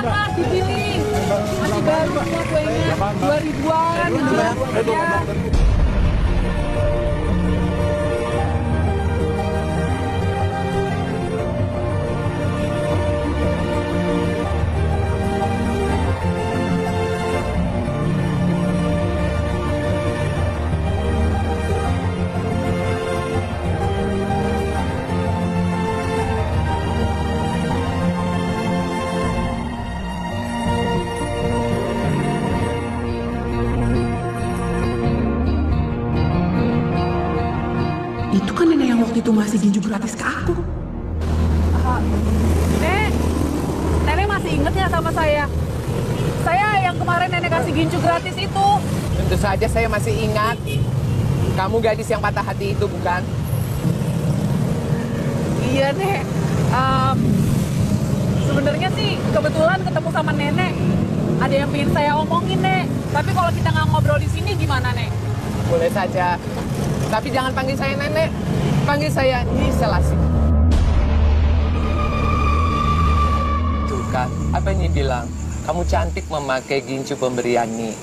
Mas, dipilih. Masih baru semua kuenya. 2 ribuan. Ya. Itu kan nenek yang waktu itu ngasih ginju gratis ke aku. Nenek masih inget ya sama saya? Saya yang kemarin nenek kasih ginju gratis itu. Tentu saja saya masih ingat. Kamu gadis yang patah hati itu, bukan? Iya, Nek. Sebenarnya sih kebetulan ketemu sama nenek. Ada yang pengen saya omongin, Nek. Tapi kalau kita nggak ngobrol di sini gimana, Nek? Boleh saja. Tapi jangan panggil saya nenek. Panggil saya Nyi Selasih. Tuh kan, apa Nyi bilang? Kamu cantik memakai gincu pemberian Nyi.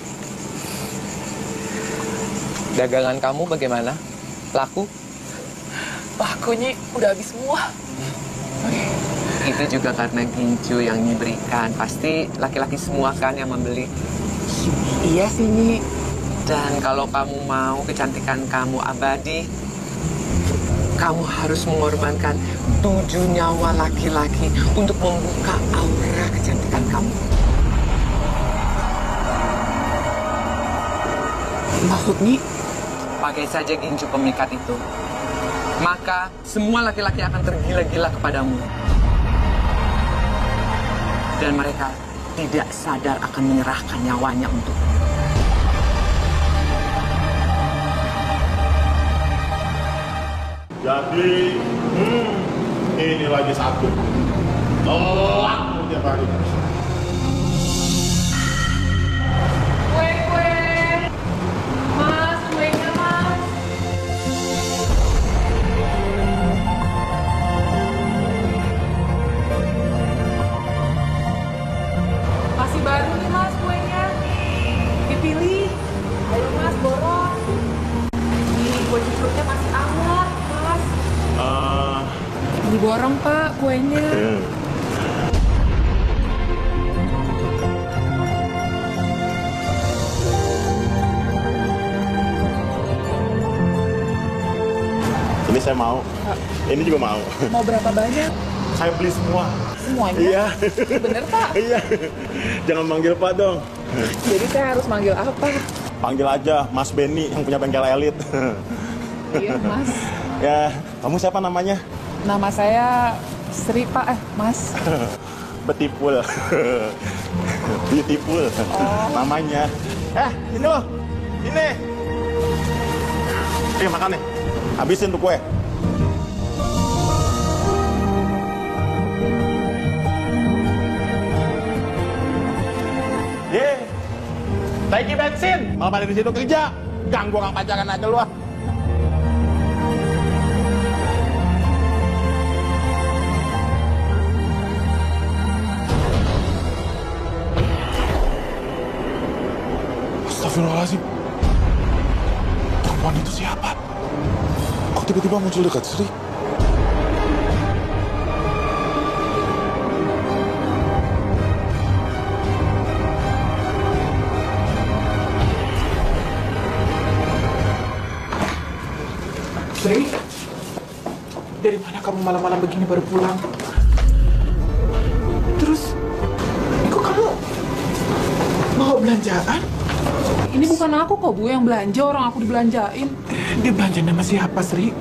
Dagangan kamu bagaimana? Laku? Laku, Nyi. Udah habis semua. Itu juga karena gincu yang Nyi berikan. Pasti laki-laki semua kan yang membeli. Iya sih, Nyi. Dan kalau kamu mau kecantikan kamu abadi, kamu harus mengorbankan 7 nyawa laki-laki untuk membuka aura kecantikan kamu. Maksudnya? Pakai saja gincu pemikat itu. Maka semua laki-laki akan tergila-gila kepadamu. Dan mereka tidak sadar akan menyerahkan nyawanya untukmu. Jadi, ini lagi satu. Tolak tiap hari. Kue. Mas, kuenya, Mas. Masih baru nih, Mas, kuenya. Dipilih. Ayo, Mas, borong. Nih, kue cucurnya masih hangat, Mas. Diborong, Pak, kuenya. Ini saya mau. Ini juga mau. Mau berapa banyak? Saya beli semua. Semuanya? Iya. Bener, Pak? Iya. Jangan manggil Pak dong. Jadi saya harus manggil apa? Panggil aja Mas Benny yang punya bengkel elit. Iya, Mas. Ya, kamu siapa namanya? Nama saya Sri, Pak. Mas. Betipul. Beautiful. Namanya. Ini loh. Ini. Makan nih. Habisin tuh kue. Taiki bensin, malah pada di situ kerja. Ganggu orang pacaran aja lu ah. Astagfirullahaladzim. Perempuan itu siapa? Kok tiba-tiba muncul dekat Sri? Sri, dari mana kamu malam-malam begini baru pulang? Terus, kok kamu bawa belanjaan? Ini bukan aku kok, Bu, yang belanja. Orang aku dibelanjain. Dia belanja nama siapa, Sri?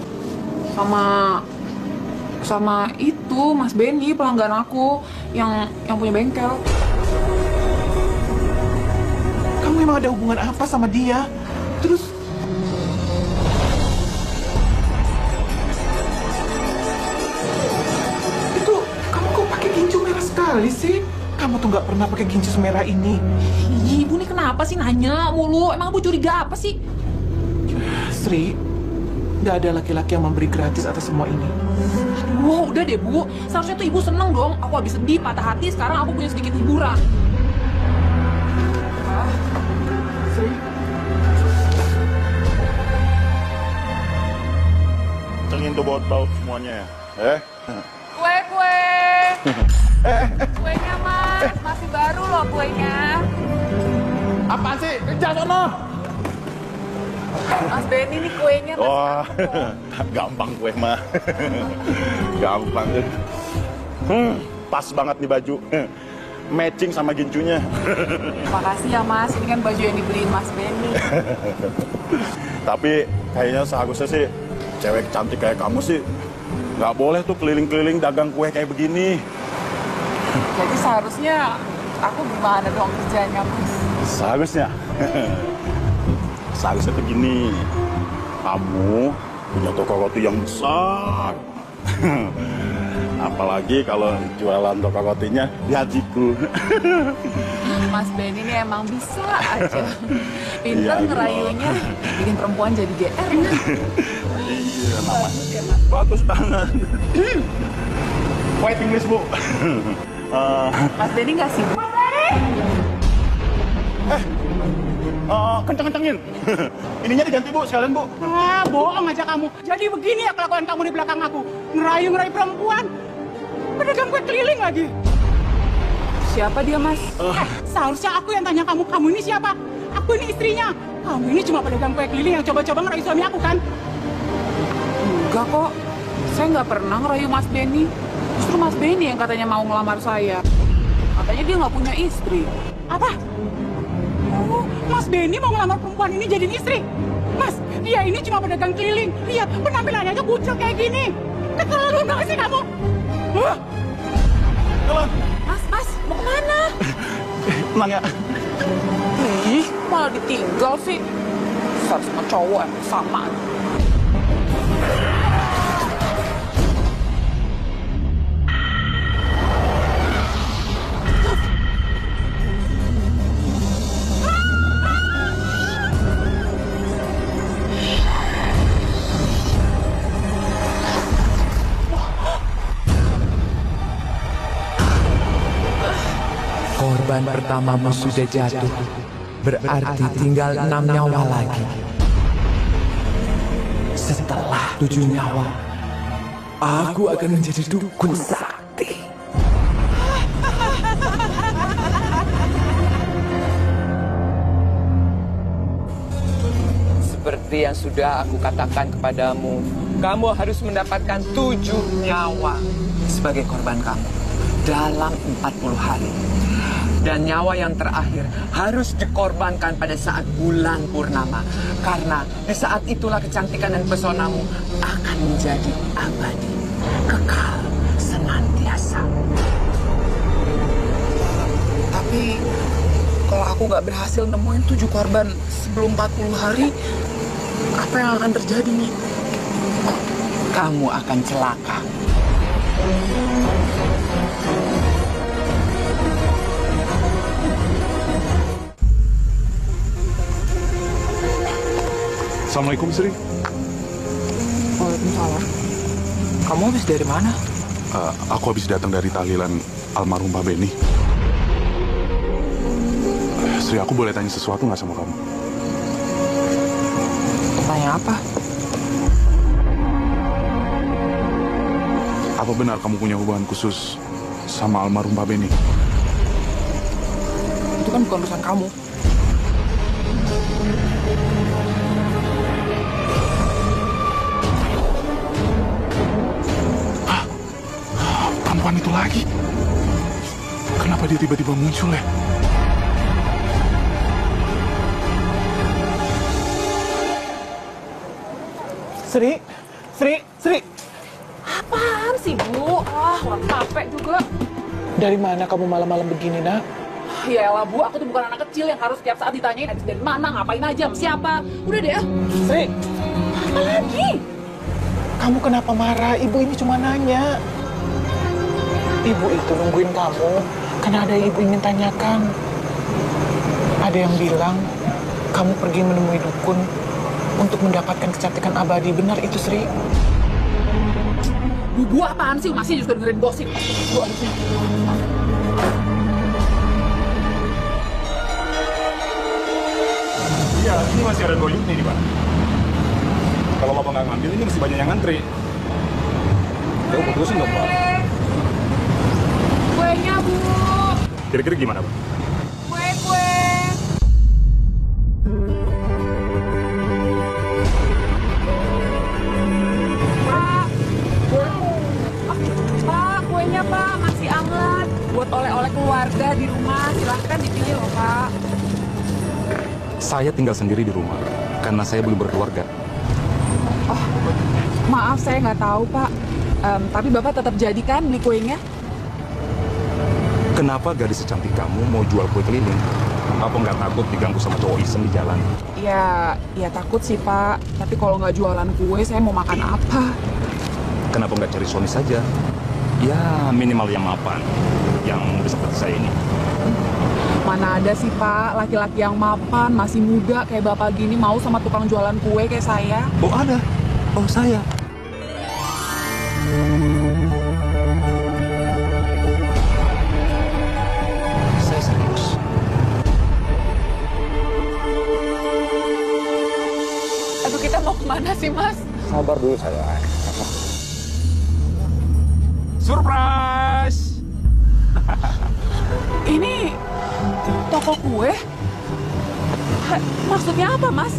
Sama itu, Mas Benny, pelanggan aku yang punya bengkel. Kamu emang ada hubungan apa sama dia? Terus, itu kamu kok pakai gincu merah sekali sih? Kamu tuh nggak pernah pakai gincu semerah ini. Ibu nih kenapa sih nanya mulu? Emang Ibu curiga apa sih? Sri, nggak ada laki-laki yang memberi gratis atas semua ini. Aduh, Aduh, udah deh Bu. Seharusnya tuh Ibu seneng dong. Aku habis sedih, patah hati, sekarang aku punya sedikit hiburan. Sri. Cengin tuh botol semuanya ya. Kue. Kuenya Mas, masih baru loh kuenya. Apaan sih? Kejar sono. Mas Benny nih kuenya. Mas. Wah, gampang kue mah. Gampang. Pas banget nih baju. Matching sama gincunya. Makasih ya Mas, ini kan baju yang dibeliin Mas Benny. Tapi kayaknya seharusnya sih cewek cantik kayak kamu sih nggak boleh tuh keliling-keliling dagang kue kayak begini. Jadi seharusnya aku gimana dong kerjanya Mas? Seharusnya. Seharusnya tuh gini. Kamu punya toko roti yang besar. Apalagi kalau jualan toko rotinya di hatiku. Mas Benny ini emang bisa aja. Pinter Iya, ngerayunya, bikin perempuan jadi GR. Iya, bagus banget. White English, Bu. Mas Benny nggak sibuk? Kenceng-kencengin. Ininya diganti, Bu, sekalian, Bu. Ah, bohong aja kamu. Jadi begini ya kelakuan kamu di belakang aku. Ngerayu-ngerayu perempuan. Pedagang kue keliling lagi. Siapa dia Mas? Seharusnya aku yang tanya kamu, kamu ini siapa? Aku ini istrinya. Kamu ini cuma pedagang kue keliling yang coba-coba ngerayu suami aku kan? Enggak kok. Saya nggak pernah ngerayu Mas Benny. Justru Mas Benny yang katanya mau ngelamar saya. Katanya dia nggak punya istri. Apa? Oh, Mas Benny mau ngelamar perempuan ini jadi istri? Mas, dia ini cuma pedagang keliling. Lihat, penampilannya aja kucel kayak gini. Keterlaluan banget sih kamu. Hah? Mas, mau kemana? Tenang ya. Ih, malah ditinggal sih. Besar sama cowok sama. Korban pertamamu sudah jatuh. Berarti tinggal 6 nyawa lagi. Setelah 7 nyawa, aku akan menjadi dukun sakti. Seperti yang sudah aku katakan kepadamu, kamu harus mendapatkan 7 nyawa sebagai korban kamu dalam 40 hari. Dan nyawa yang terakhir harus dikorbankan pada saat bulan purnama. Karena di saat itulah kecantikan dan pesonamu akan menjadi abadi, kekal, senantiasa. Tapi kalau aku nggak berhasil nemuin 7 korban sebelum 40 hari, apa yang akan terjadi nih? Kamu akan celaka. Assalamualaikum, Sri. Waalaikumsalam. Kamu habis dari mana? Aku habis datang dari tahlilan almarhum Pak Benny. Sri, aku boleh tanya sesuatu nggak sama kamu? Tanya apa? Apa benar kamu punya hubungan khusus sama almarhum Pak Benny? Itu kan bukan urusan kamu. Perempuan itu lagi? Kenapa dia tiba-tiba muncul ya? Sri. Apaan sih, Bu? Orang capek juga. Dari mana kamu malam-malam begini, Nak? Ya elah, Bu, aku tuh bukan anak kecil yang harus setiap saat ditanyain habis dari mana, ngapain aja, sama siapa. Udah deh, Sri, Apa lagi? kamu kenapa marah? Ibu ini cuma nanya. Ibu itu nungguin kamu karena ada yang ibu ingin tanyakan. Ada yang bilang kamu pergi menemui dukun untuk mendapatkan kecantikan abadi. Benar itu, Sri? Gua apaan sih? Masih juga dengerin gosip. Gua di sini. Iya, ini masih ada 2 unit nih di mana? Kalau Bapak nggak ngambil, ini masih banyak yang ngantri. Ya, putusin dong, Pak. Kuenya, Bu. Kira-kira gimana, Pak? Kue. Pak, kuenya Pak masih hangat. Buat oleh-oleh keluarga di rumah, silahkan dipilih loh Pak. Saya tinggal sendiri di rumah karena saya belum berkeluarga. Oh, maaf saya nggak tahu Pak. Tapi Bapak tetap jadikan beli kuenya? Kenapa gadis secantik kamu mau jual kue keliling? Apa nggak takut diganggu sama cowok iseng di jalan? Ya takut sih Pak. Tapi kalau nggak jualan kue, saya mau makan apa? Kenapa nggak cari suami saja? Ya minimal yang mapan, yang seperti saya ini. Mana ada sih Pak, laki-laki yang mapan, masih muda kayak Bapak gini mau sama tukang jualan kue kayak saya? Oh ada, oh saya. Saya serius. Aduh kita mau kemana sih Mas? Sabar dulu saya. Surprise! Ini toko kue? Maksudnya apa Mas?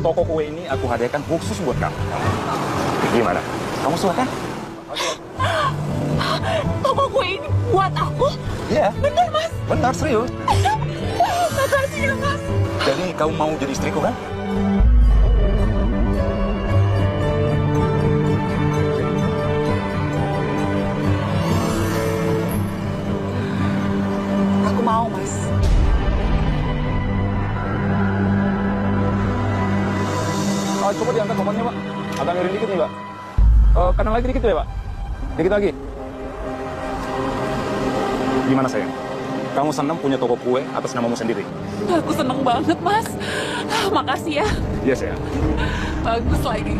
Toko kue ini aku hadiahkan khusus buat kamu. Gimana? Kamu suka kan? Toko kue ini buat aku? Iya. Bener Mas? Benar, serius. Makasih ya Mas. Jadi kamu mau jadi istriku kan? Aku mau Mas. Coba diangkat pokoknya, Pak. Agak miring dikit nih, Pak. Kanan lagi dikit ya, Pak. Dikit lagi. Gimana, sayang? Kamu senang punya toko kue atas namamu sendiri? Aku seneng banget Mas. Makasih ya. Iya, sayang. Bagus lagi.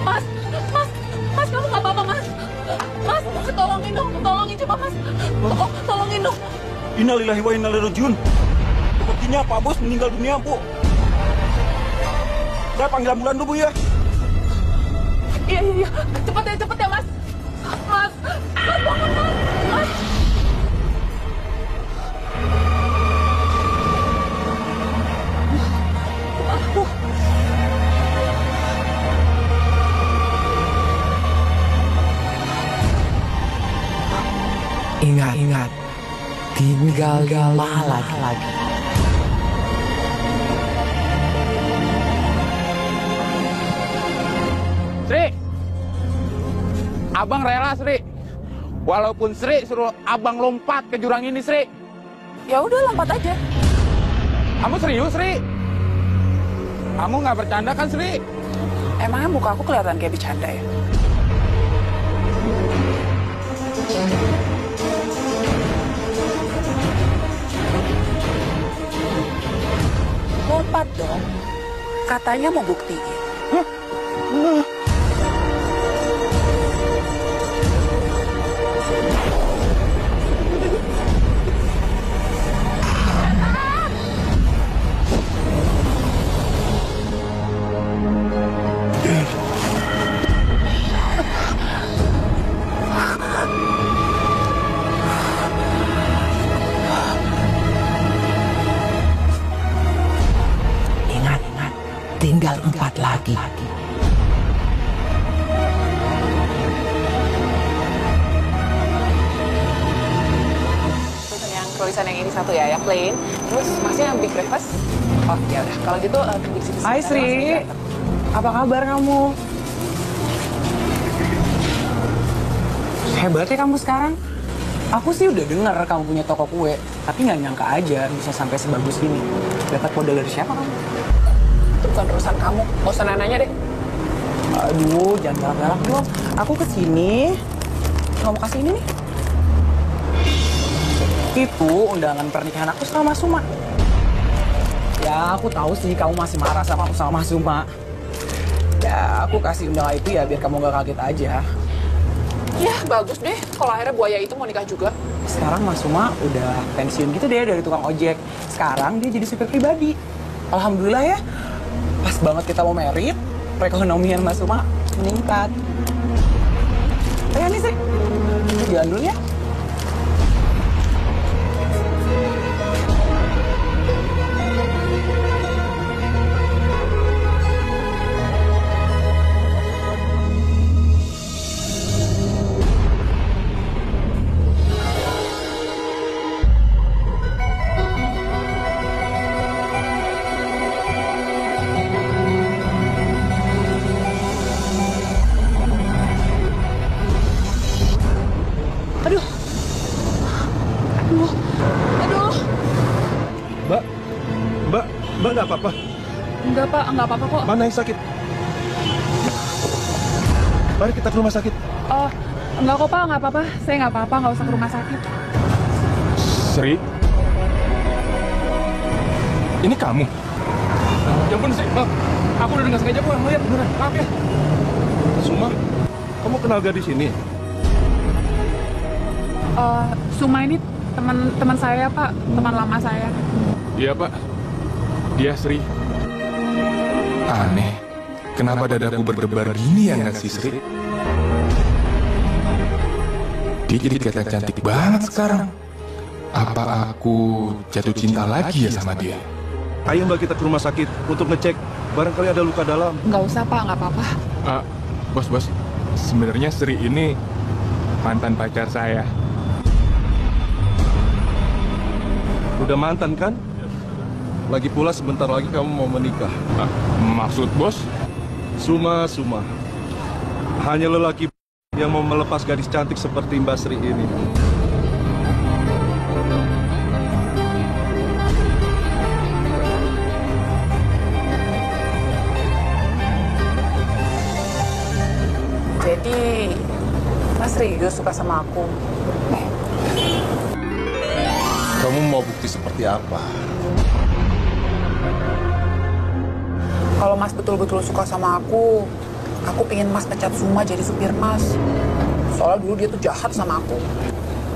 Mas, kamu nggak apa-apa Mas? Mas, tolongin dong, tolongin coba Mas. Tolongin dong. Innalillahi wa inna ilaihi rajiun. Sepertinya Pak Bos meninggal dunia, Bu. Saya panggil ambulan dulu, Bu, ya. Iya. Cepet ya Mas. Mas, bangun Mas. Mas. Ingat, tinggal 5 lagi. Sri, abang rela Sri. Walaupun Sri suruh abang lompat ke jurang ini Sri. Ya udah lompat aja. Kamu serius Sri? Kamu nggak bercanda kan Sri? Emangnya muka aku kelihatan kayak bercanda ya? Lompat dong. Katanya mau buktiin. Ingat, tinggal 4 lagi. Yang tulisan yang ini satu ya, yang plain. Terus masnya yang big breakfast. Oh ya udah, kalau gitu tunggu di sini. Hai Sri, apa kabar kamu? Hebat ya kamu sekarang. Aku sih udah dengar kamu punya toko kue, tapi nggak nyangka aja bisa sampai sebagus ini. Dapat modal dari siapa kamu? Itu bukan urusan kamu, nggak usah nanya deh. Aduh, jangan galak-galak dong. Aku kesini, nggak mau kasih ini nih. Itu undangan pernikahan aku sama Mas Suma. Ya, aku tahu sih kamu masih marah sama aku sama Mas Suma. Ya, aku kasih undangan itu ya biar kamu gak kaget aja. Ya, bagus deh. Kalau akhirnya buaya itu mau nikah juga. Sekarang Mas Suma udah pensiun gitu deh dari tukang ojek. Sekarang dia jadi supir pribadi. Alhamdulillah ya. Pas banget kita mau merit, perekonomian Mas Suma meningkat. Ayo nih sih, jalan dulu ya. Mbak nggak apa-apa? Enggak, Pak. Enggak apa-apa kok. Mana yang sakit? Mari kita ke rumah sakit. Oh, enggak kok, Pak. Enggak apa-apa. Saya enggak apa-apa. Enggak usah ke rumah sakit. Sri? Ini kamu? Ya ampun, Sri. Maaf. Aku udah nggak sengaja kok ngeliat. Beneran. Maaf ya. Suma, kamu kenal gadis ini? Suma ini teman saya, Pak. Teman lama saya. Iya, Pak. Dia Sri. Aneh, kenapa dadaku berdebar gini ya nggak sih, Sri? Dia jadi kelihatan cantik banget sekarang. Apa aku jatuh cinta lagi ya sama dia? Ayo Mbak, kita ke rumah sakit untuk ngecek. Barangkali ada luka dalam. Enggak usah, Pak. Enggak apa-apa. Bos. Sebenarnya Sri ini mantan pacar saya. Udah mantan kan? Lagi pula sebentar lagi kamu mau menikah. Maksud bos? Suma. Hanya lelaki yang mau melepas gadis cantik seperti Mbak Sri ini. Jadi, Mas serius suka sama aku? Kamu mau bukti seperti apa? Kalau Mas betul-betul suka sama aku pingin Mas pecat Suma jadi supir Mas. Soalnya dulu dia tuh jahat sama aku.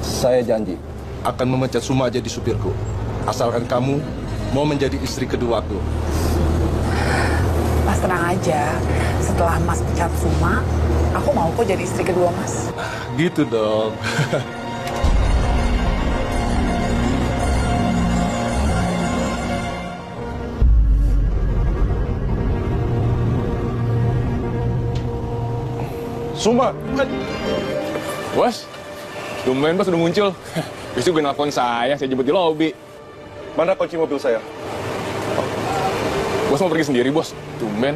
Saya janji akan memecat Suma jadi supirku. Asalkan kamu mau menjadi istri keduaku. Mas tenang aja. Setelah Mas pecat Suma, aku mau kok jadi istri kedua Mas. Gitu dong. Suma, Bos, tumben bos udah muncul. Besok gue nelfon saya jemput di lobi. mana kunci mobil saya? Bos mau pergi sendiri, bos. Tumben.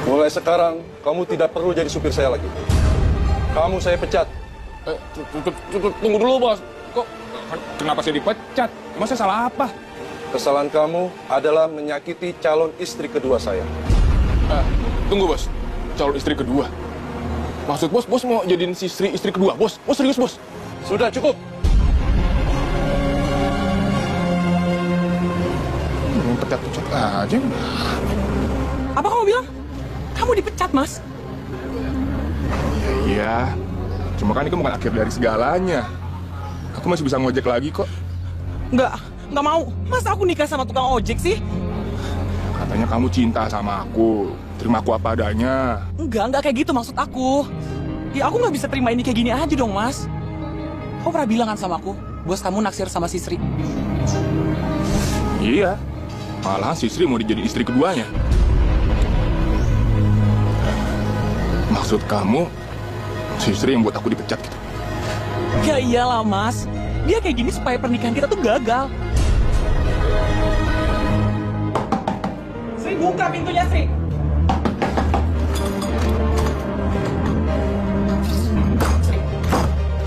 Mulai sekarang, kamu tidak perlu jadi supir saya lagi. Kamu saya pecat. Tunggu dulu, bos. Kok kenapa saya dipecat? Emang saya salah apa? Kesalahan kamu adalah menyakiti calon istri kedua saya. Tunggu, bos. Calon istri kedua. Maksud bos mau jadiin si istri kedua, bos. Bos serius, bos. Sudah cukup. Pecat-pecat aja. Apa kamu bilang? Kamu dipecat, Mas? Iya. Cuma kan itu bukan akhir dari segalanya. Aku masih bisa ngojek lagi kok. Nggak mau. Masa aku nikah sama tukang ojek sih? Katanya kamu cinta sama aku. Terima aku apa adanya. Nggak kayak gitu maksud aku. Ya aku nggak bisa terima ini kayak gini aja dong, Mas. Kamu pernah bilang kan sama aku, bos kamu naksir sama si Sri. Iya. Malahan si Sri mau dijadiin istri keduanya. Maksud kamu, si Sri yang buat aku dipecat gitu? Ya iyalah, Mas. Dia kayak gini supaya pernikahan kita tuh gagal. Sri, buka pintunya, Sri.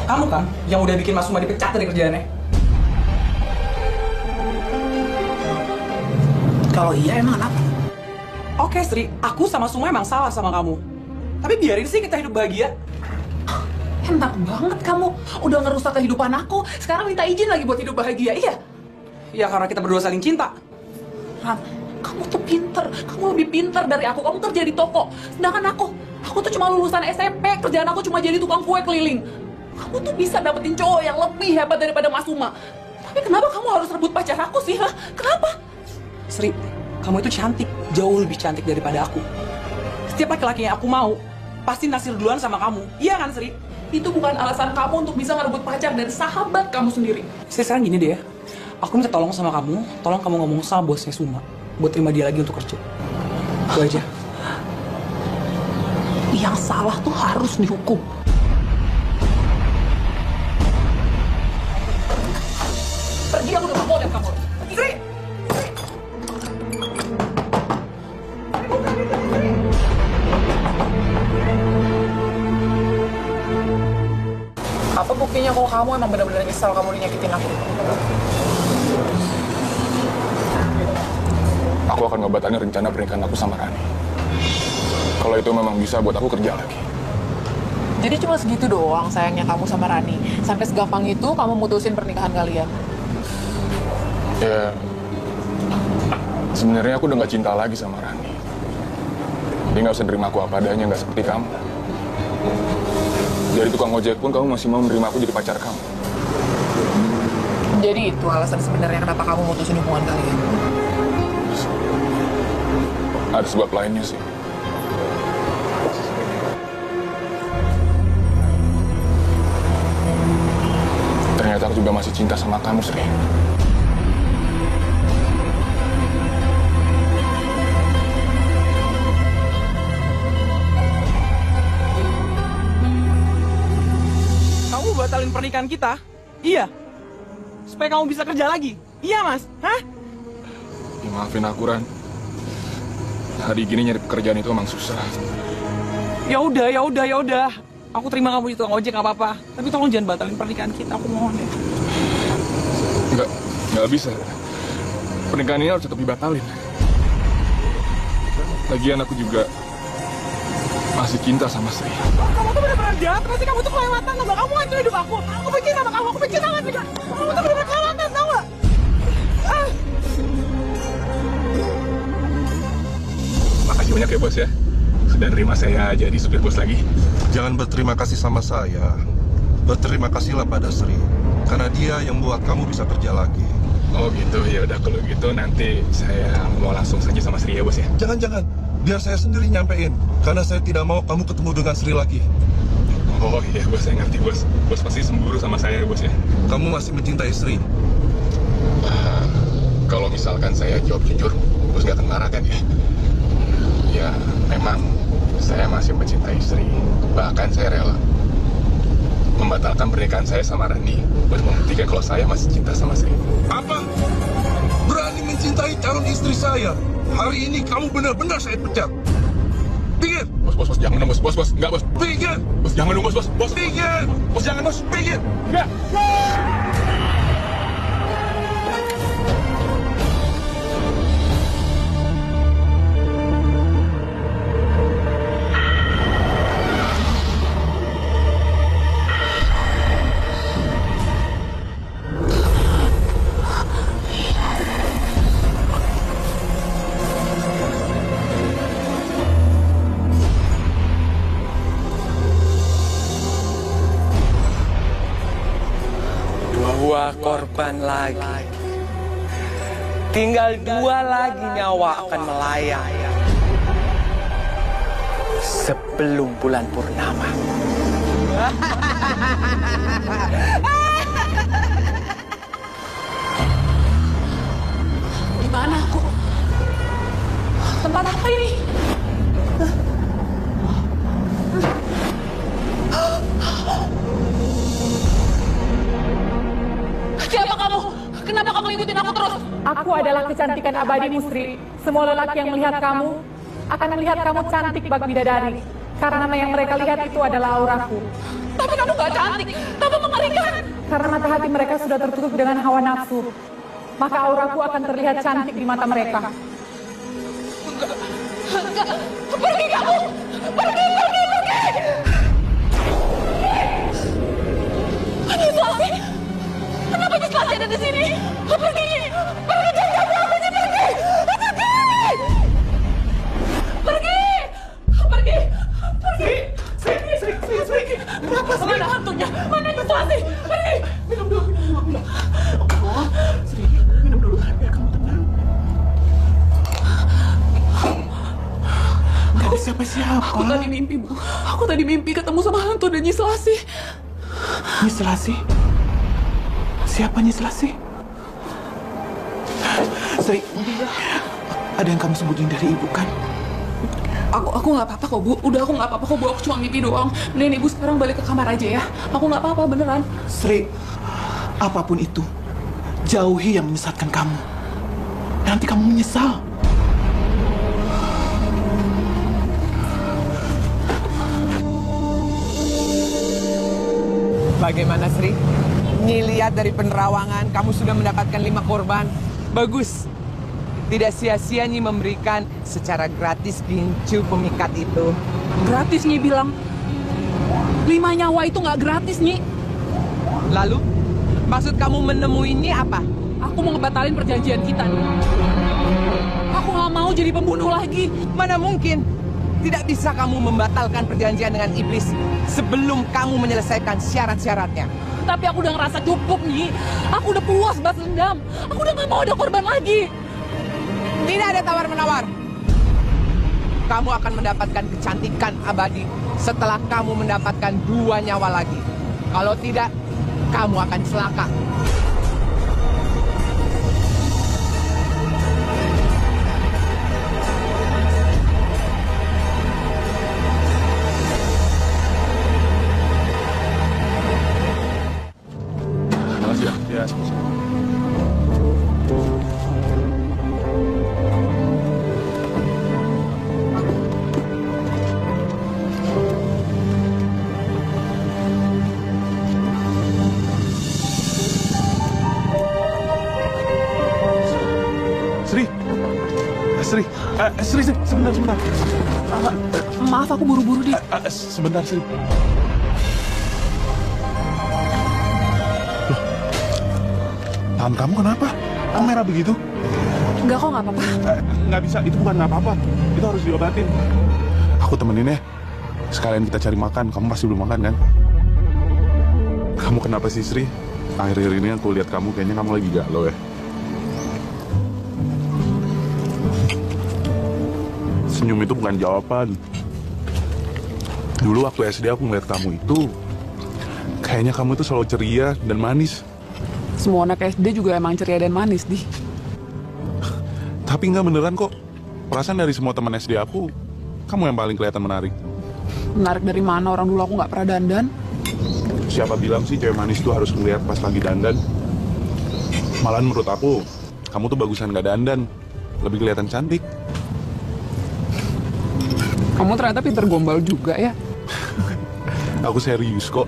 Kamu kan yang udah bikin Mas Suma dipecat dari kerjaannya? Kalau iya emang kenapa? Oke, Sri, aku sama Suma emang salah sama kamu. Tapi biarin sih kita hidup bahagia. Enak banget kamu. Udah ngerusak kehidupan aku. Sekarang minta izin lagi buat hidup bahagia, iya? Ya karena kita berdua saling cinta. Ram, kamu tuh pinter. Kamu lebih pinter dari aku. Kamu kerja di toko. Sedangkan aku tuh cuma lulusan SMP. Kerjaan aku cuma jadi tukang kue keliling. Kamu tuh bisa dapetin cowok yang lebih hebat daripada Mas Uma. Tapi kenapa kamu harus rebut pacar aku sih? Hah? Kenapa? Sri, kamu itu cantik. Jauh lebih cantik daripada aku. Setiap laki-laki yang aku mau, pasti naksir duluan sama kamu. Iya kan, Sri? Itu bukan alasan kamu untuk bisa ngerebut pacar dari sahabat kamu sendiri. Sekarang gini deh ya. Aku minta tolong sama kamu. Tolong kamu ngomong sama bosnya Suma. Buat terima dia lagi untuk kerja. Itu aja. Yang salah tuh harus dihukum. Pergi, aku udah gak mau lihat kamu. Sri! Apa buktinya kalau kamu emang benar-benar nyesal kamu dinyakitin aku? Aku akan ngebatalin rencana pernikahan aku sama Rani. Kalau itu memang bisa buat aku kerja lagi. Jadi cuma segitu doang sayangnya kamu sama Rani. Sampai segampang itu kamu mutusin pernikahan kalian. Ya, sebenarnya aku udah nggak cinta lagi sama Rani. Dia nggak usah nerima aku apa adanya, nggak seperti kamu. Dari tukang ojek pun kamu masih mau menerima aku jadi pacar kamu. Jadi itu alasan sebenarnya kenapa kamu mutusin hubungan kalian. Ada sebab lainnya sih. Ternyata aku juga masih cinta sama kamu, Sri. Kamu batalin pernikahan kita? Iya. Supaya kamu bisa kerja lagi? Iya, Mas. Hah? Ya, maafin aku, Ran. Hari gini nyari pekerjaan itu emang susah. Ya udah. Aku terima kamu itu ojek nggak apa-apa. Tapi tolong jangan batalin pernikahan kita, aku mohon ya. Nggak bisa. Pernikahan ini harus tetap dibatalin. Lagian aku juga masih cinta sama Sri. Kamu tuh bener-bener jahat, pasti kamu tuh kelewatan, tau gak? Kamu hancur hidup aku. Aku benci sama kamu, aku benci banget juga. Kamu tuh bener-bener kelewatan, tau gak? Makasih banyak ya, Bos ya. Sudah nerima saya jadi supir bos lagi. Jangan berterima kasih sama saya. Berterima kasihlah pada Sri. Karena dia yang membuat kamu bisa kerja lagi. Oh gitu, ya udah kalau gitu nanti saya mau langsung saja sama Sri ya, Bos ya. Jangan. Biar saya sendiri nyampein. Karena saya tidak mau kamu ketemu dengan Sri lagi. Oh iya, Bos, saya ngerti, Bos. Bos pasti cemburu sama saya, Bos ya. Kamu masih mencintai Sri? Kalau misalkan saya jawab jujur, Bos gak akan marah kan ya? Ya, memang saya masih mencintai Sri. Bahkan saya rela membatalkan pernikahan saya sama Rani buat membuktikan kalau saya masih cinta sama Sri. Apa? Berani mencintai calon istri saya? Hari ini kamu benar-benar saya pecat. Pinggir! Bos, jangan dong, bos, enggak, bos. Pinggir! Bos, jangan dong, bos. Pinggir! Bos, jangan, bos. Pinggir! Enggak! Korban lagi. Tinggal 2 lagi nyawa akan melayang sebelum bulan purnama. Di mana aku? Tempat apa ini? Siapa kamu? Kenapa kamu ikutin aku terus? Aku adalah kecantikan abadi Sri. Semua lelaki yang melihat kamu akan melihat kamu cantik bak bidadari. Karena yang mereka lihat itu adalah auraku. Tapi kamu gak cantik, kamu mengerikan. Karena mata hati mereka sudah tertutup dengan hawa nafsu, maka auraku akan terlihat cantik di mata mereka. Enggak. Pergi kamu! Pergi! Anissa, kenapa bisa Selasi ada di sini. Pergi. Pergi, jangan ganggu aku, pergi. Sri. Kenapa Sri? Mana hantunya? Mana itu Selasi? Pergi. Minum dulu. Oh, Sri, minum dulu biar kamu tenang. Gak ada siapa-siapa. Aku tadi mimpi ketemu sama hantu dan Nyi Selasi. Nyi Selasi? Siapa Nyi Selasi? Sri, ada yang kamu sebutin dari ibu kan? Aku nggak apa-apa kok, Bu. Udah, aku nggak apa-apa kok, Bu. Aku cuma mimpi doang. Mending Ibu sekarang balik ke kamar aja ya. Aku nggak apa-apa, beneran. Sri, apapun itu, jauhi yang menyesatkan kamu. Nanti kamu menyesal. Bagaimana Sri? Ngelihat dari penerawangan, kamu sudah mendapatkan 5 korban. Bagus. Tidak sia-sia Nyi memberikan secara gratis gincu pemikat itu. Gratis, Nyi bilang. 5 nyawa itu nggak gratis, Nyi. Lalu, maksud kamu menemui Nyi apa? Aku mau ngebatalin perjanjian kita, Nyi. Aku nggak mau jadi pembunuh lagi. Mana mungkin? Tidak bisa kamu membatalkan perjanjian dengan iblis sebelum kamu menyelesaikan syarat-syaratnya. Tapi aku udah ngerasa cukup, Nyi. Aku udah puas balas dendam. Aku udah nggak mau ada korban lagi. Tidak ada tawar-menawar. Kamu akan mendapatkan kecantikan abadi setelah kamu mendapatkan 2 nyawa lagi. Kalau tidak, kamu akan celaka. Makasih ya. Ya. Sri, sebentar. Maaf, aku buru-buru, Di. Sebentar, Sri. Loh, tangan kamu kenapa? Kamu merah begitu? Enggak kok, nggak apa-apa. Nggak bisa, itu bukan nggak apa-apa. Itu harus diobatin. Aku temenin ya. Sekalian kita cari makan, kamu pasti belum makan kan? Kamu kenapa sih, Sri? Akhir-akhir ini aku lihat kamu, kayaknya kamu lagi galau ya. Senyum itu bukan jawaban. Dulu waktu SD aku ngeliat kamu itu, kayaknya kamu itu selalu ceria dan manis. Semua anak SD juga emang ceria dan manis, Di. Tapi nggak beneran kok. Perasaan dari semua teman SD aku, kamu yang paling kelihatan menarik. Menarik dari mana? Orang dulu aku nggak pernah dandan. Siapa bilang sih cewek manis itu harus ngeliat pas lagi dandan? Malahan menurut aku, kamu tuh bagusan nggak dandan. Lebih kelihatan cantik. Kamu ternyata pinter gombal juga ya? Aku serius kok.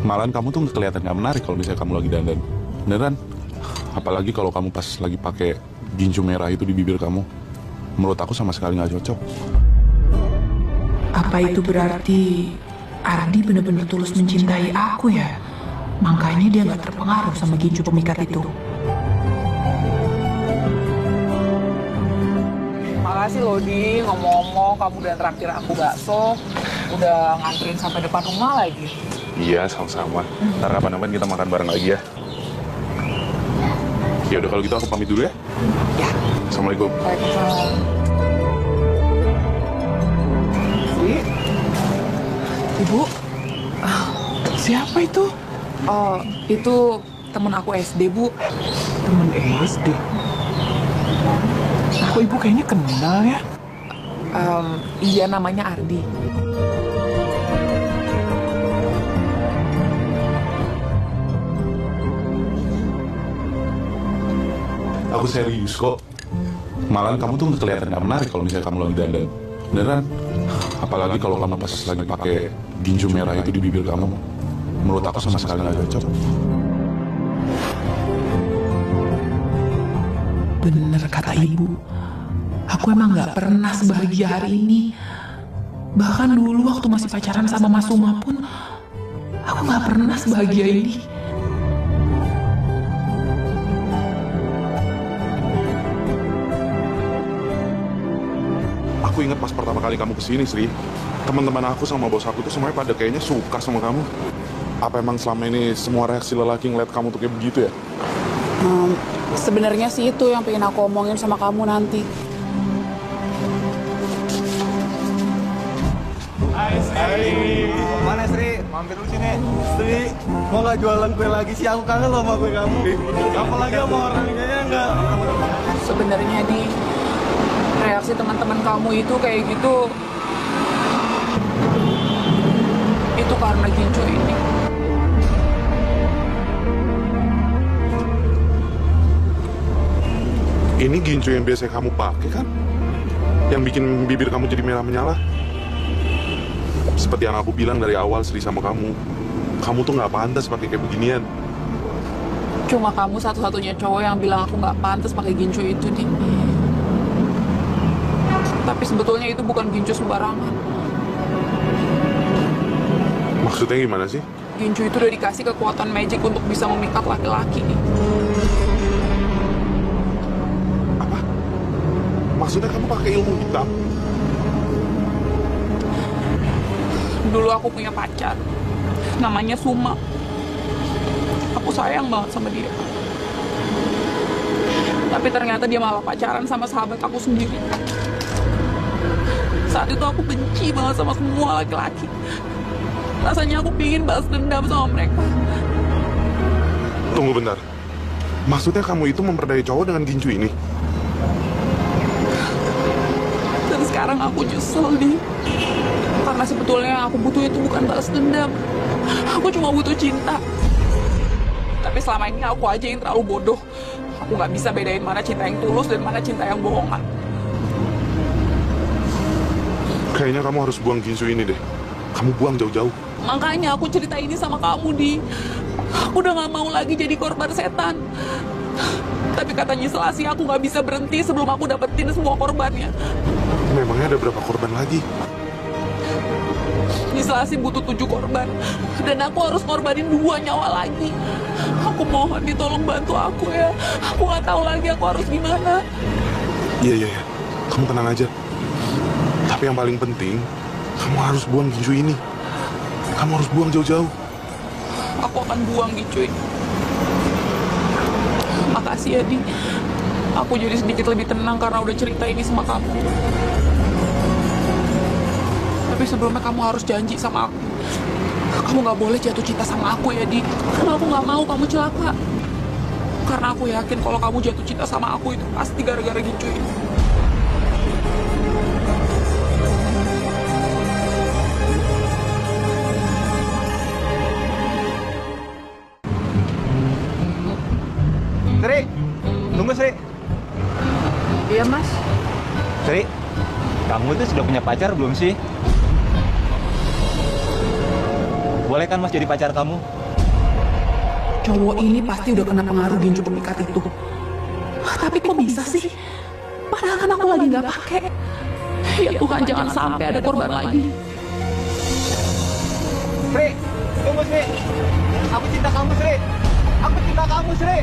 Malahan kamu tuh kelihatan nggak menarik kalau misalnya kamu lagi dandan. Beneran. Apalagi kalau kamu pas lagi pakai gincu merah itu di bibir kamu. Menurut aku sama sekali nggak cocok. Apa itu berarti Ardi benar-benar tulus mencintai aku ya? Makanya dia nggak terpengaruh sama gincu pemikat itu. Makasih loh, Di. Ngomong-ngomong, kamu udah traktir aku bakso. Udah nganterin sampai depan rumah lagi. Iya, sama-sama. Ntar kapan-kapan kita makan bareng lagi ya. Ya udah kalau gitu aku pamit dulu ya. Ya. Assalamualaikum. Waalaikumsalam. Ibu, siapa itu? Oh, itu temen aku SD, Bu. Temen SD? Kok ibu kayaknya kenal ya? Iya, namanya Ardi. Aku serius kok. Malahan kamu tuh kelihatan nggak menarik kalau misalnya kamu lagi dandan. Beneran. Apalagi kalau kamu pas lagi pakai gincu merah itu di bibir kamu. Menurut aku sama sekali nggak cocok. Bener kata ibu. Aku emang nggak pernah sebahagia hari ini. Bahkan dulu waktu masih pacaran sama Mas Uma pun, aku nggak pernah sebahagia ini. aku ingat pas pertama kali kamu kesini, Sri. Teman-teman aku sama bos aku tuh semuanya pada kayaknya suka sama kamu. Apa emang selama ini semua reaksi lelaki ngeliat kamu tuh kayak begitu ya? Sebenarnya sih itu yang pengen aku omongin sama kamu nanti. Hai, mana Sri? Mampir dulu sini. Sri, mau nggak jualan kue lagi sih? Aku kangen loh sama kue kamu. Apalagi sama orang kayaknya enggak. Sebenarnya di reaksi teman-teman kamu itu kayak gitu, itu karena Gincu ini. Ini gincu yang biasa kamu pakai kan? Yang bikin bibir kamu jadi merah menyala. Seperti yang aku bilang dari awal, Sri, sama kamu. Kamu tuh nggak pantas pakai kayak beginian. Cuma kamu satu-satunya cowok yang bilang aku nggak pantas pakai gincu itu, Di. Tapi sebetulnya itu bukan gincu sembarangan. Maksudnya gimana sih? Gincu itu udah dikasih kekuatan magic untuk bisa memikat laki-laki, Di. Maksudnya kamu pakai ilmu hitam? Dulu aku punya pacar, namanya Suma. Aku sayang banget sama dia. Tapi ternyata dia malah pacaran sama sahabat aku sendiri. Saat itu aku benci banget sama semua laki-laki. Rasanya aku pingin balas dendam sama mereka. Tunggu bentar. Maksudnya kamu itu memperdaya cowok dengan gincu ini? Dan sekarang aku nyesel, Di. Karena sebetulnya yang aku butuh itu bukan balas dendam. Aku cuma butuh cinta. Tapi selama ini aku aja yang terlalu bodoh. Aku nggak bisa bedain mana cinta yang tulus dan mana cinta yang bohongan. Kayaknya kamu harus buang gincu ini deh. Kamu buang jauh-jauh. Makanya aku cerita ini sama kamu, Di. Aku udah gak mau lagi jadi korban setan. Tapi katanya Selasi aku gak bisa berhenti sebelum aku dapetin semua korbannya. Memangnya ada berapa korban lagi? Selasi butuh 7 korban. Dan aku harus korbanin 2 nyawa lagi. Aku mohon ditolong bantu aku ya. Aku gak tahu lagi aku harus gimana. Iya. Kamu tenang aja. Tapi yang paling penting, kamu harus buang gincu ini. Kamu harus buang jauh-jauh. Aku akan buang gincu ini. Makasih ya, Di. Aku jadi sedikit lebih tenang karena udah cerita ini sama kamu. Tapi sebelumnya kamu harus janji sama aku. Kamu gak boleh jatuh cinta sama aku ya, Di. Karena aku gak mau kamu celaka. Karena aku yakin kalau kamu jatuh cinta sama aku itu pasti gara-gara gincu ini. Sri, tunggu Sri. Iya, Mas. Sri, kamu itu sudah punya pacar belum sih? Boleh kan Mas jadi pacar kamu? Cowok ini pasti udah kena pengaruh gincu pemikat itu. Tapi kok bisa sih? Padahal kan aku lagi nggak pakai. Ya Tuhan, jangan sampai ada korban lagi. Sri, tunggu Sri. Aku cinta kamu Sri. Aku cinta kamu Sri.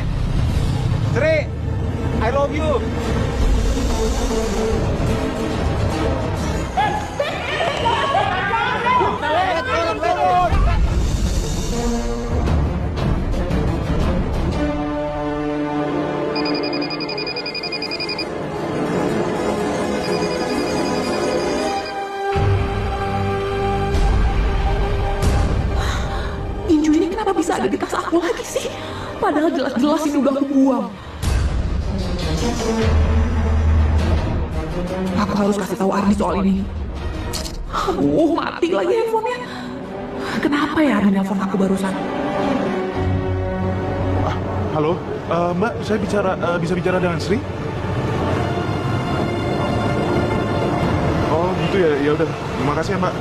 Sri, I love you. Gincu ini kenapa bisa ada di tas aku lagi sih? Padahal jelas-jelas ini udah aku buang. Aku harus kasih tahu Ardi soal ini. Mati lagi handphonenya. Kenapa ya Ardi nelfon aku barusan? Halo, Mbak, saya bisa bicara dengan Sri? Oh, gitu ya. Ya udah, terima kasih ya, Mbak.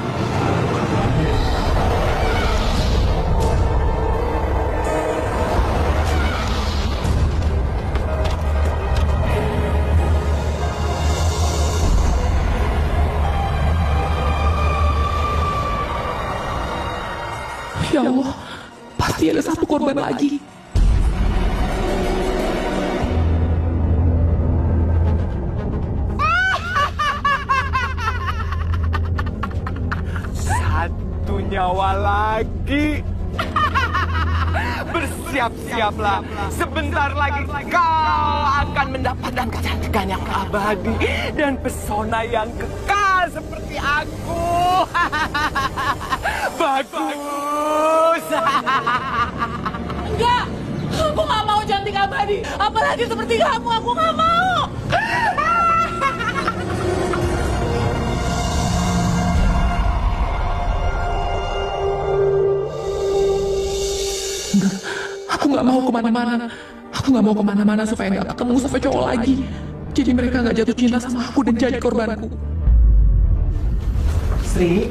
Ya Allah, pasti ada satu korban lagi. nyawa lagi. Bersiap-siaplah, sebentar lagi kau akan mendapatkan kecantikan yang abadi dan pesona yang kekal seperti aku. Bagus. Enggak, aku nggak mau cantik abadi. Apalagi seperti kamu, aku nggak mau. Enggak, aku nggak mau kemana-mana. Aku nggak mau kemana-mana supaya nggak ketemu sama cowok lagi. Jadi mereka nggak jatuh cinta sama aku dan jadi korbanku. Sri,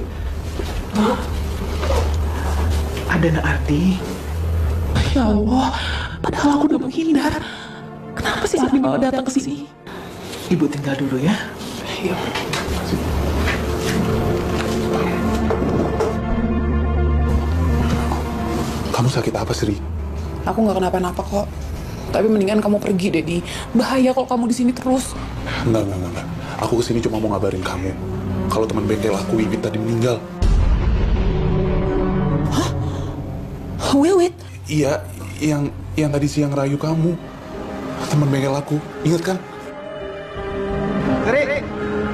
ada Nak Ardi. Ya Allah, padahal aku udah menghindar. Kenapa sih Ardi malah datang ke sini? Ibu tinggal dulu ya. Iya. Kamu sakit apa, Sri? Aku nggak kenapa-napa kok. Tapi mendingan kamu pergi, Dedi. Bahaya kalau kamu di sini terus. Enggak. Aku kesini cuma mau ngabarin kamu. Kalau teman bengkel aku, Wiwit, tadi meninggal. Hah? Wiwit? Iya, yang tadi siang rayu kamu. Teman bengkel aku, ingat kan? Sri,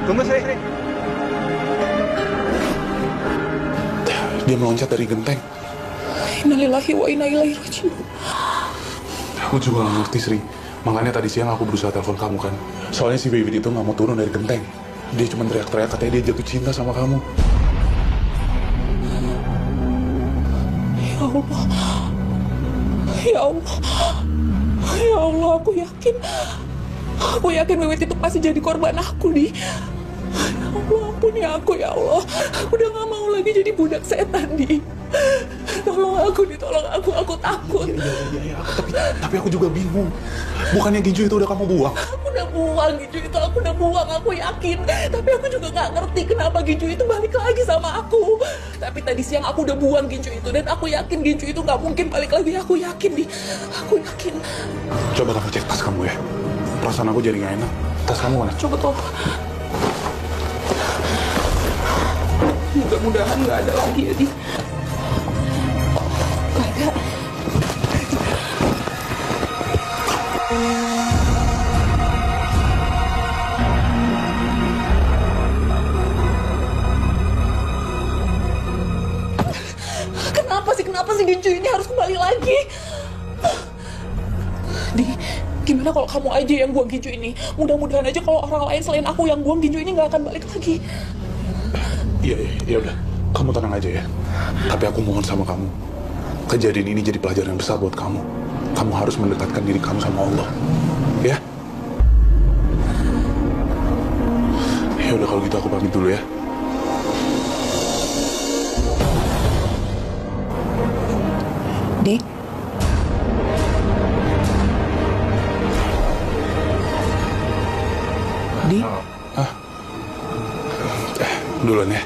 tunggu Sri. Dia meloncat dari genteng. Innalillahi wa inna ilaihi raji'un. Aku juga gak ngerti, Sri. Makanya tadi siang aku berusaha telepon kamu kan. Soalnya si Wiwit itu gak mau turun dari genteng. Dia cuma teriak-teriak katanya dia jatuh cinta sama kamu. Ya Allah. Ya Allah. Ya Allah, aku yakin. Aku yakin Wiwit itu pasti jadi korban aku, Di. Ya Allah, ampuni aku, ya Allah. Aku udah gak mau lagi jadi budak setan, Di. Tolong aku, Di. Tolong aku takut. Iya, tapi aku juga bingung. Bukannya ginju itu udah kamu buang? Aku udah buang ginju itu, aku udah buang, aku yakin. Tapi aku juga gak ngerti kenapa ginju itu balik lagi sama aku. Tapi tadi siang aku udah buang ginju itu, dan aku yakin ginju itu gak mungkin balik lagi. Aku yakin, Di. Aku yakin. Coba kamu cek tas kamu ya. Perasaan aku jadi gak enak. Tas kamu mana? Coba toh. Mudah-mudahan gak ada lagi ya, Di. Gak ada. Kenapa sih ginju ini harus kembali lagi? Di, gimana kalau kamu aja yang buang ginju ini? Mudah-mudahan aja kalau orang lain selain aku yang buang ginju ini nggak akan balik lagi. Iya udah. Kamu tenang aja ya. Tapi aku mohon sama kamu. Kejadian ini jadi pelajaran besar buat kamu. Kamu harus mendekatkan diri kamu sama Allah. Ya? Ya udah kalau gitu aku pamit dulu ya. Di. Di. Duluan ya.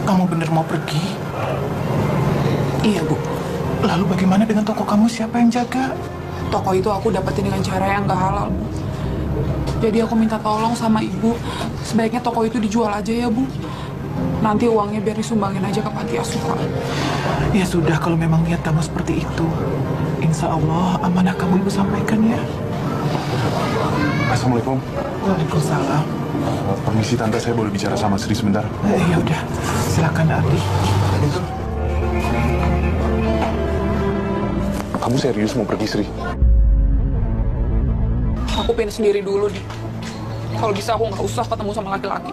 Kamu bener mau pergi? Iya, Bu. Lalu bagaimana dengan toko kamu? Siapa yang jaga? toko itu aku dapetin dengan cara yang gak halal, Bu. Jadi aku minta tolong sama Ibu, sebaiknya toko itu dijual aja ya, Bu. Nanti uangnya biar disumbangin aja ke panti asuhan. Ya sudah, kalau memang niat kamu seperti itu, insya Allah amanah kamu Ibu sampaikan ya. Assalamualaikum. Waalaikumsalam. Permisi Tante, saya boleh bicara sama Sri sebentar? Ya udah, silakan Ardi. Kamu serius mau pergi, Sri? Aku pengen sendiri dulu, Di. Kalau bisa aku nggak usah ketemu sama laki-laki.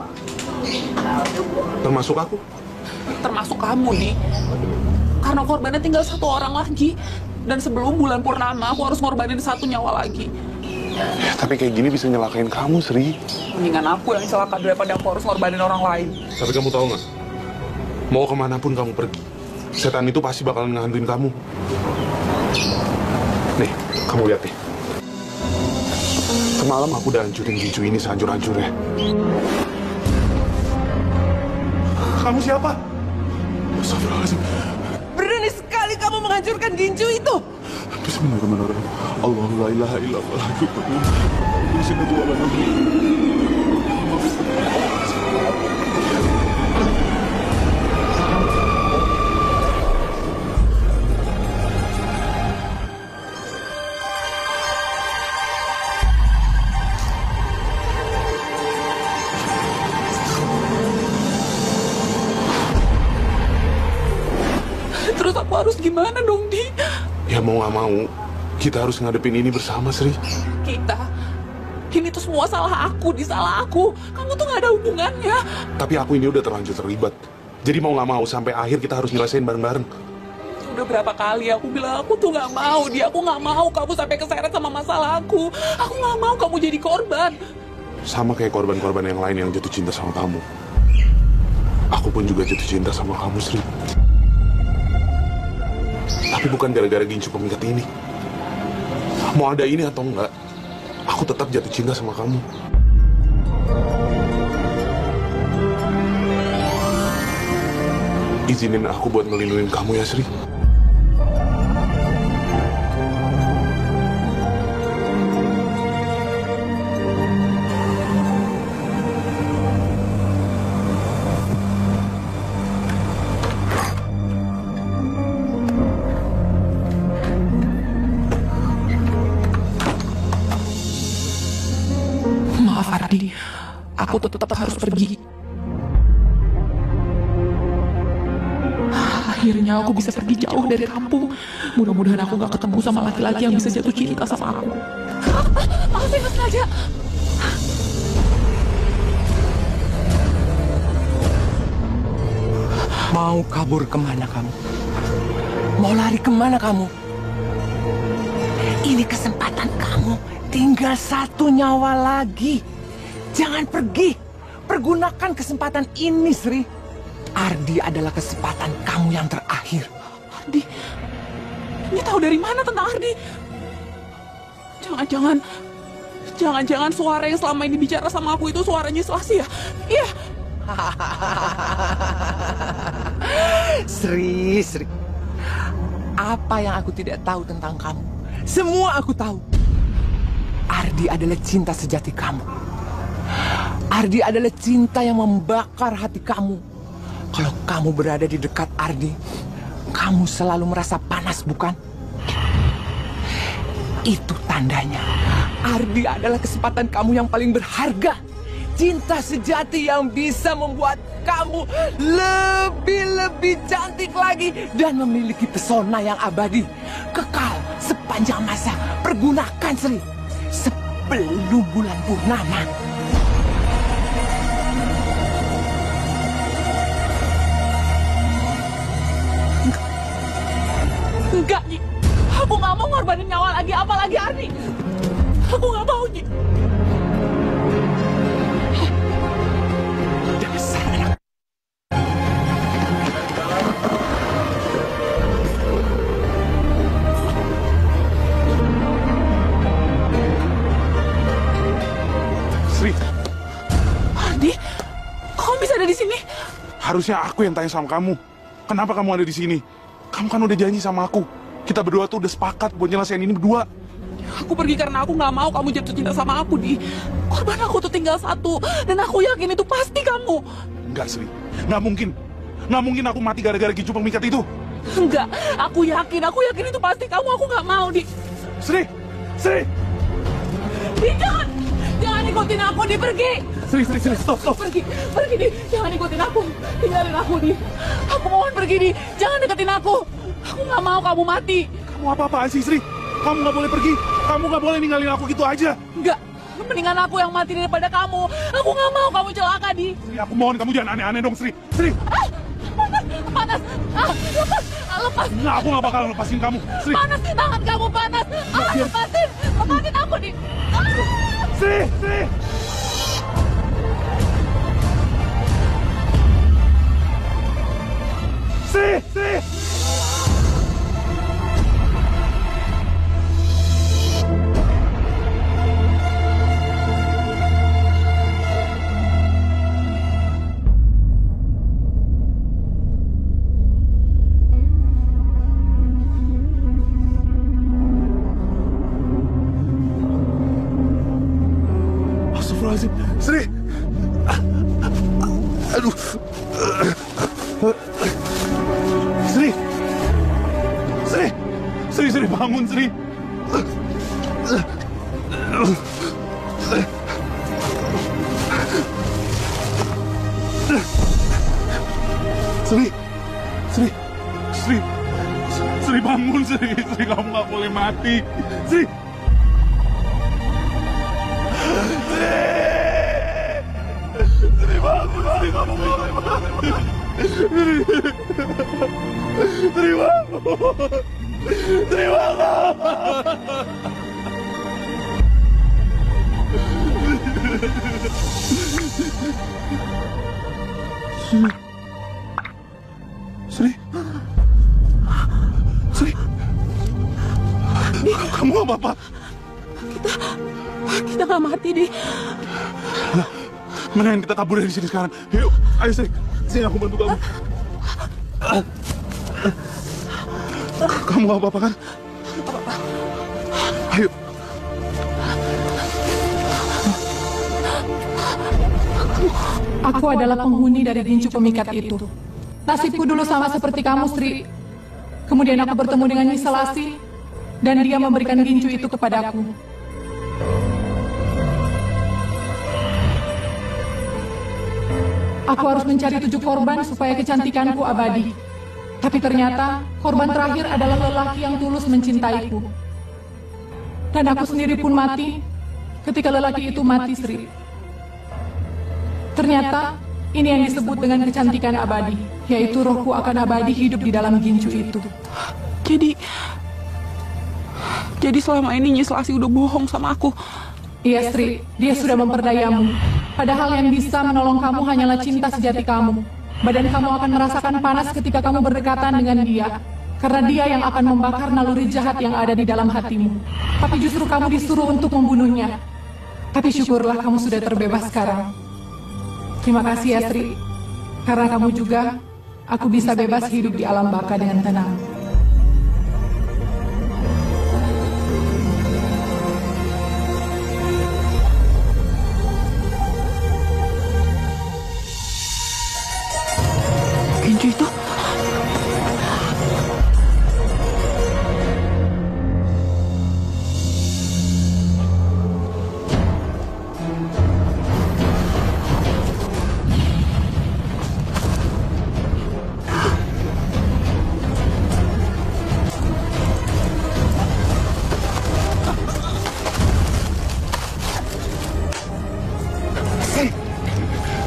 Termasuk aku? Termasuk kamu, Di. Karena korbannya tinggal 1 orang lagi. Dan sebelum bulan purnama, aku harus ngorbanin 1 nyawa lagi. Ya, tapi kayak gini bisa nyelakain kamu, Sri. Mendingan aku yang celaka daripada aku harus ngorbanin orang lain. Tapi kamu tahu nggak? Mau kemanapun kamu pergi, setan itu pasti bakalan ngehantuin kamu. Nih, kamu lihat nih. Semalam aku udah hancurin Gincu ini sehancur-hancurnya. Kamu siapa? Astagfirullahaladzim. Berani sekali kamu menghancurkan Gincu itu. Bismillahirrahmanirrahim. Allahu la ilaha illallah. Terus aku harus gimana dong, Di? Ya mau nggak mau, kita harus ngadepin ini bersama, Sri. Kita? Ini tuh semua salah aku, Di, salah aku. Kamu tuh nggak ada hubungannya. Tapi aku ini udah terlanjur terlibat. Jadi mau nggak mau, sampai akhir kita harus nyelesain bareng-bareng. Udah berapa kali aku bilang aku tuh nggak mau, Di. Aku nggak mau kamu sampai keseret sama masalah aku. Aku nggak mau kamu jadi korban. Sama kayak korban-korban yang lain yang jatuh cinta sama kamu. Aku pun juga jatuh cinta sama kamu, Sri. Tapi bukan gara-gara Gincu pemikat ini. Mau ada ini atau enggak, aku tetap jatuh cinta sama kamu. Izinin aku buat ngelindungin kamu ya, Sri. Maaf, Ardi. Aku tetap harus pergi. Akhirnya aku bisa pergi jauh dari kampung. Mudah-mudahan aku gak ketemu sama laki-laki yang bisa jatuh cinta sama aku. Maaf, nggak sengaja. Mau kabur kemana kamu? Mau lari kemana kamu? Ini kesempatan kamu. Tinggal 1 nyawa lagi. Jangan pergi. Pergunakan kesempatan ini, Sri. Ardi adalah kesempatan kamu yang terakhir. Ardi? Ini tahu dari mana tentang Ardi? Jangan-jangan suara yang selama ini bicara sama aku itu suaranya Selasi ya? Iya. Sri. Apa yang aku tidak tahu tentang kamu? Semua aku tahu. Ardi adalah cinta sejati kamu. Ardi adalah cinta yang membakar hati kamu. Kalau kamu berada di dekat Ardi, kamu selalu merasa panas, bukan? Itu tandanya Ardi adalah kesempatan kamu yang paling berharga. Cinta sejati yang bisa membuat kamu lebih cantik lagi dan memiliki pesona yang abadi, kekal sepanjang masa. Pergunakan, Sri, sebelum bulan purnama. Enggak, Nyi. Aku nggak mau ngorbanin nyawa lagi, apalagi Ardi. Aku nggak mau, Nyi. Dasar anak. Sri, Ardi, kamu bisa ada di sini? harusnya aku yang tanya sama kamu. Kenapa kamu ada di sini? Kamu kan udah janji sama aku. Kita berdua tuh udah sepakat buat nyelesain ini berdua. Aku pergi karena aku nggak mau kamu jatuh cinta sama aku, Di. Korban aku tuh tinggal satu, dan aku yakin itu pasti kamu. Enggak, Sri. Nggak mungkin. Nggak mungkin aku mati gara-gara gincu pemikat itu. Enggak, aku yakin itu pasti kamu. Aku nggak mau, Di. Sri! Sri! Di, jangan ikutin aku, Di, pergi. Sri, stop. Pergi, Di. Jangan ikutin aku. Tinggalin aku, Di. Aku mohon pergi, Di. Jangan deketin aku. Aku nggak mau kamu mati. Kamu apa-apaan sih, Sri? Kamu nggak boleh pergi. Kamu nggak boleh ninggalin aku gitu aja. Enggak. Mendingan aku yang mati daripada kamu. Aku nggak mau kamu celaka, Di. Sri, aku mohon kamu jangan aneh-aneh dong, Sri. Sri! Panas. Lepas. Nggak, aku nggak bakal lepasin kamu. Sri! Panas di tangan kamu, panas. Lepasin aku, Di. Sri! Astagfirullahaladzim. Sri! Aduh. Sri, bangun, Sri. Sri, bangun, Sri. Sri, kamu nggak boleh mati. Sri! Sri, bangun, Sri, kamu nggak boleh mati. Sri, bangun. Sri, Sri, kamu nggak apa-apa? Kita nggak mati, Di. Mendingan kita kabur dari sini sekarang. Yuk, ayo, Sri. Sini aku bantu kamu. Kamu nggak apa-apa kan? Ayo. Aku adalah penghuni dari gincu pemikat itu. Nasibku dulu sama seperti kamu, Sri. Kemudian aku bertemu dengan Nyi Selasi, dan dia memberikan gincu itu kepadaku. Aku harus mencari 7 korban supaya kecantikanku abadi. Tapi ternyata korban terakhir adalah lelaki yang tulus mencintaiku. Dan aku sendiri pun mati ketika lelaki itu mati, Sri. Ternyata ini yang disebut dengan kecantikan abadi, yaitu rohku akan abadi hidup di dalam gincu itu. Jadi selama ini Nyi Selasi udah bohong sama aku. Iya, Sri, dia sudah memperdayamu. Padahal yang bisa menolong kamu hanyalah cinta sejati kamu. Badan kamu akan merasakan panas ketika kamu berdekatan dengan dia. Karena dia yang akan membakar naluri jahat yang ada di dalam hatimu. Tapi justru kamu disuruh untuk membunuhnya. Tapi syukurlah kamu sudah terbebas sekarang. Terima kasih ya, Sri. Karena kamu juga, aku bisa bebas hidup di alam baka dengan tenang. Gincu itu?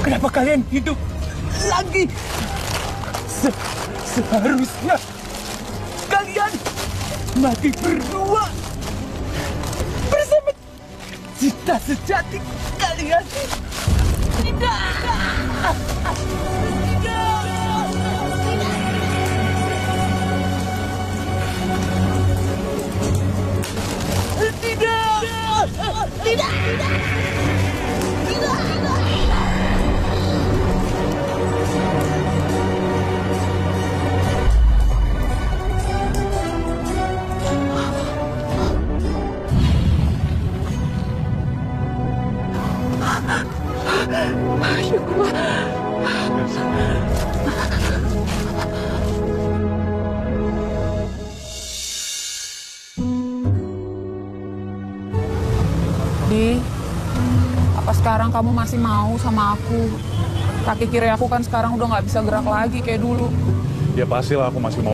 Kenapa kalian hidup lagi? Seharusnya kalian mati berdua bersama cinta sejati kalian. Tidak. sekarang kamu masih mau sama aku. Kaki kiri aku kan sekarang udah nggak bisa gerak lagi kayak dulu. Ya pastilah aku masih mau